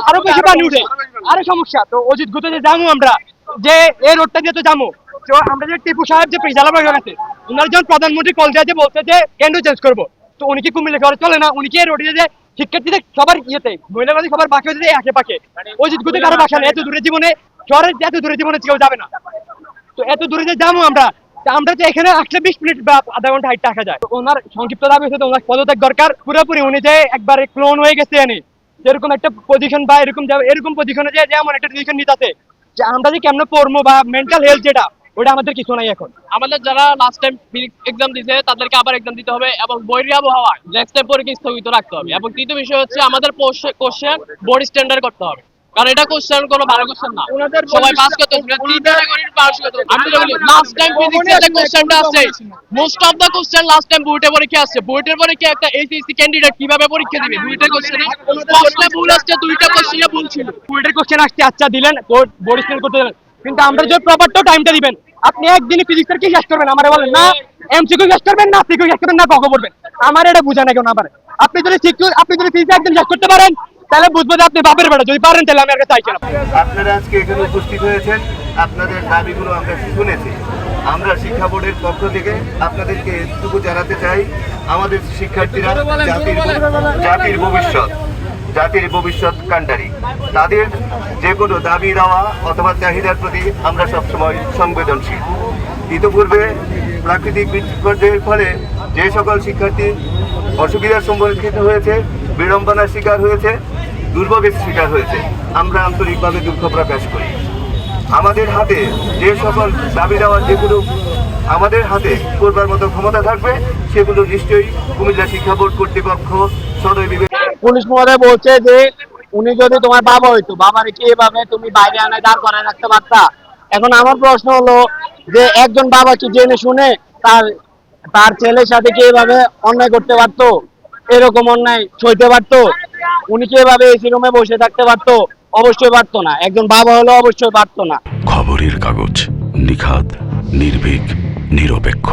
আরো বেশি পানি উঠে, আরো সমস্যা। তো অজিত গুতে যে যাবো আমরা, যে এই রোডটা দিয়ে তো যাবো, তো আমরা যে টিপু সাহেব যে প্রিজালার গেছে, উনার যখন প্রধানমন্ত্রী কল দিয়ে বলছে যে কেন্দ্র চেঞ্জ করবো, তো উনি কি কুমিল্লা শহরে চলে না? উনি কি এই রোডে যে শিক্ষার্থীদের সবার ইয়েতে মহিলাবাদী সবার বাকি হচ্ছে আশে পাকে, অজিত গুতে কারো বাসা নেই, এত দূরে জীবনে শহরের এত দূরে জীবনে কেউ যাবে না। তো এত দূরে যে যাবো আমরা, আমরা তো এখানে আসলে 20 মিনিট বা আধা ঘন্টা হাইটে আসা যায়। ওনার সংক্ষিপ্ত দাবি হচ্ছে ওনার পদত্যাগ দরকার পুরোপুরি। উনি যে একবারে ক্লোন হয়ে গেছে এনে এরকম একটা পজিশন বা এরকম পজিশনে যে এমন একটা ডিসিশন নিতেছে যে আমরা যে কেমন পড়বো বা মেন্টাল হেলথ যেটা, ওটা আমাদের কিছু নাই এখন। আমাদের যারা লাস্ট টাইম ফিজিক্স এক্সাম দিয়েছে তাদেরকে আবার এক্সাম দিতে হবে এবং বৈরী আবহাওয়া নেক্সট টাইম পরীক্ষা স্থগিত রাখতে হবে। এবং তৃতীয় বিষয় হচ্ছে আমাদের কোশ্চেন বোর্ড স্ট্যান্ডার্ড করতে হবে, কারণ এটা কোশ্চেন কোনো ভালো কোশ্চেন না, সবাই পাস করতে হবে, তিন ক্যাটাগরির পাস করতে হবে। আমি বলি লাস্ট টাইম ফিজিক্সের যে কোশ্চেনটা আছে, most of the question last time বুয়েটের পরীক্ষা আসছে। বুয়েটের পরীক্ষা একটা এইচএসসি ক্যান্ডিডেট কিভাবে পরীক্ষা দিবে? দুইটা কোশ্চেনে প্রশ্নে ভুল আসছে, দুইটা কোশ্চেনে ভুল ছিল। বুয়েটের কোশ্চেন আসছে, আচ্ছা দিলেন, বোর্ড স্ট্যান্ডার্ড করতে দিলেন, কিন্তু আমরা যে প্রপারটাও টাইমটা দিবেন। আপনি একদিনে ফিজিক্সের কি শেষ করবেন আমারে বলেন? না এমসিকিউ শেষ করবেন, না সিকিউ শেষ করবেন, না কখন পড়বেন? আমার এটা বুঝা না কেন আমার। আপনি যদি ফিজিক্স একদিন শেষ করতে পারেন তাহলে বুঝবো যে আপনি বাপের বেটা, যদি পারেন তাহলে আমি আর চাইছি না। আপনারা আজকে এখানে উপস্থিত হয়েছেন, আপনাদের দাবিগুলো আমরা শুনেছি। আমরা শিক্ষা বোর্ডের পক্ষ থেকে আপনাদেরকে এটুকু জানাতে চাই, আমাদের শিক্ষার্থীরা জাতির ভবিষ্যৎ কাণ্ডারি। তাদের যে কোনো দাবি দেওয়া অথবা চাহিদার প্রতি আমরা সবসময় সংবেদনশীল। ইতিপূর্বে প্রাকৃতিক বিপর্যয়ের ফলে যে সকল শিক্ষার্থী অসুবিধার সম্মুখীন হয়েছে, বিড়ম্বনার শিকার হয়েছে, দুর্ভোগের শিকার হয়েছে, আমরা আন্তরিকভাবে দুঃখ প্রকাশ করি। আমাদের হাতে যে সকল দাবি দেওয়ার যেগুলো আমাদের হাতে করবার মতো ক্ষমতা থাকবে, সেগুলো নিশ্চয়ই কুমিল্লা শিক্ষা বোর্ড কর্তৃপক্ষ সদয় বিবেচনা। পুলিশ মহোদয় বলছে যে উনি যদি তোমার বাবা হইতো, বাবারে কি এভাবে তুমি বাইরে আনে দাঁড় করায় রাখতে পারতা? এখন আমার প্রশ্ন হলো যে একজন বাবা কি জেনে শুনে তার ছেলের সাথে কি এভাবে অন্যায় করতে পারতো? এরকম অন্যায় সইতে পারতো? উনি কি এভাবে এসি রুমে বসে থাকতে পারতো? অবশ্যই পারতো না। একজন বাবা হলে অবশ্যই পারতো না। খবরের কাগজ, নিখাত, নির্ভীক, নিরপেক্ষ।